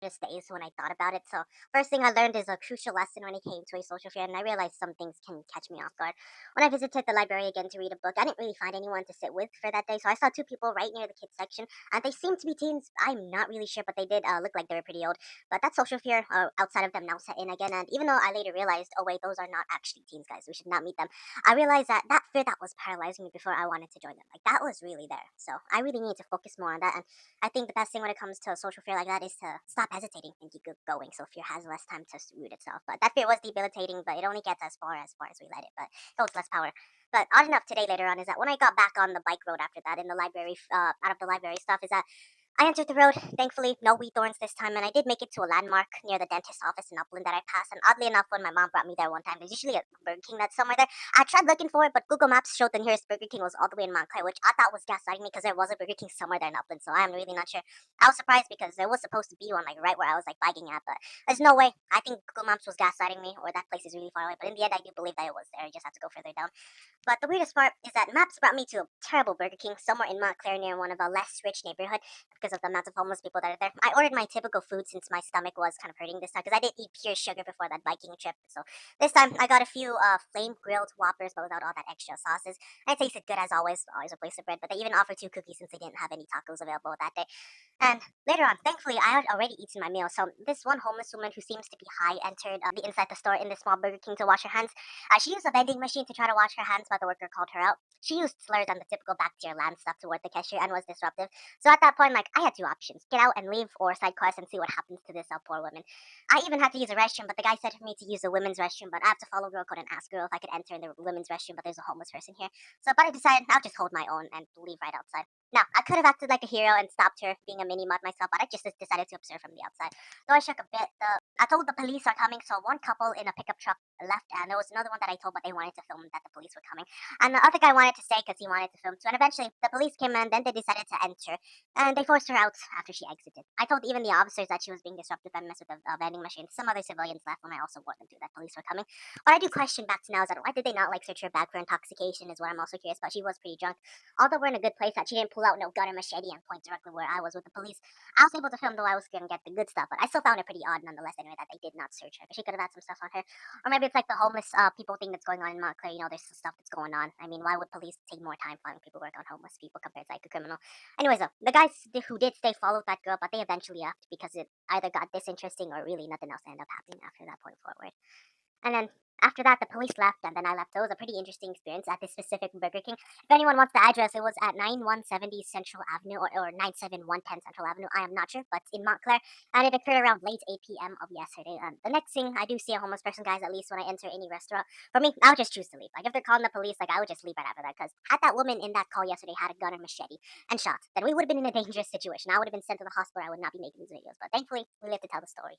days when I thought about it. So first thing I learned is a crucial lesson when it came to a social fair, and I realized some things can catch me off guard. When I visited the library again to read a book, I didn't really find anyone to sit with for that day, so I saw two people right near the kids section, and they seemed to be teens. I'm not really sure, but they did look like they were pretty old. But that social fear outside of them now set in again, and even though I later realized, oh wait, those are not actually teens, guys, we should not meet them. I realized that that fear that was paralyzing me before I wanted to join them, like that was really there. So I really need to focus more on that, and I think the best thing when it comes to a social fear like that is to stop hesitating and keep going, so fear has less time to root itself. But that fear was debilitating, but it only gets as far as we let it, but it holds less power. But odd enough today later on is that when I got back on the bike road after that in the library, out of the library stuff, is that I entered the road, thankfully, no wheat thorns this time, and I did make it to a landmark near the dentist's office in Upland that I passed. And oddly enough, when my mom brought me there one time, there's usually a Burger King that's somewhere there. I tried looking for it, but Google Maps showed the nearest Burger King was all the way in Montclair, which I thought was gaslighting me because there was a Burger King somewhere there in Upland. So I'm really not sure. I was surprised because there was supposed to be one like right where I was like biking at, but there's no way. I think Google Maps was gaslighting me, or that place is really far away. But in the end, I do believe that it was there. I just have to go further down. But the weirdest part is that maps brought me to a terrible Burger King somewhere in Montclair near one of a less rich neighborhood because of the amount of homeless people that are there. I ordered my typical food since my stomach was kind of hurting this time because I didn't eat pure sugar before that biking trip. So this time I got a few flame grilled Whoppers, but without all that extra sauces. And it tasted good as always a place of bread. But they even offered two cookies since they didn't have any tacos available that day. And later on, thankfully, I had already eaten my meal. So this one homeless woman who seems to be high entered the inside the store in the small Burger King to wash her hands. She used a vending machine to try to wash her hands, but the worker called her out. She used slurs and the typical back to your land stuff toward the cashier and was disruptive. So at that point, like, I had two options: get out and leave, or side quest and see what happens to this poor woman. I even had to use a restroom, but the guy said for me to use the women's restroom, but I have to follow girl code and ask girl if I could enter in the women's restroom, but there's a homeless person here. But I decided I'll just hold my own and leave right outside. Now, I could have acted like a hero and stopped her being a mini mud myself, but I just decided to observe from the outside. Though I shook a bit, I told the police are coming, so one couple in a pickup truck left, and there was another one that I told, but they wanted to film that the police were coming. And the other guy wanted to stay because he wanted to film too. And eventually, the police came and then they decided to enter, and they forced her out after she exited. I told even the officers that she was being disruptive and messed with the vending machine. Some other civilians left when I also warned them too that police were coming. What I do question back to now is that why did they not like search her bag for intoxication? Is what I'm also curious about. She was pretty drunk. Although we're in a good place that she didn't pull out no gun or machete and point directly where I was with the police. I was able to film though I was gonna get the good stuff, but I still found it pretty odd nonetheless anyway that they did not search her. She could have had some stuff on her. Or maybe it's like the homeless people thing that's going on in Montclair. There's some stuff that's going on. I mean, why would police take more time finding people work on homeless people compared to like a criminal? Anyways, though, the guys who did stay followed that girl, but they eventually left because it either got disinteresting or really nothing else ended up happening after that point forward. And then after that, the police left, and then I left. So it was a pretty interesting experience at this specific Burger King. If anyone wants the address, it was at 9170 Central Avenue or 97110 Central Avenue. I am not sure, but it's in Montclair, and it occurred around late 8 p.m. of yesterday. And the next thing I do see a homeless person, guys, at least when I enter any restaurant, for me, I would just choose to leave. Like if they're calling the police, like I would just leave right after that. Because had that woman in that call yesterday had a gun or machete and shot, then we would have been in a dangerous situation. I would have been sent to the hospital. I would not be making these videos. But thankfully, we lived to tell the story.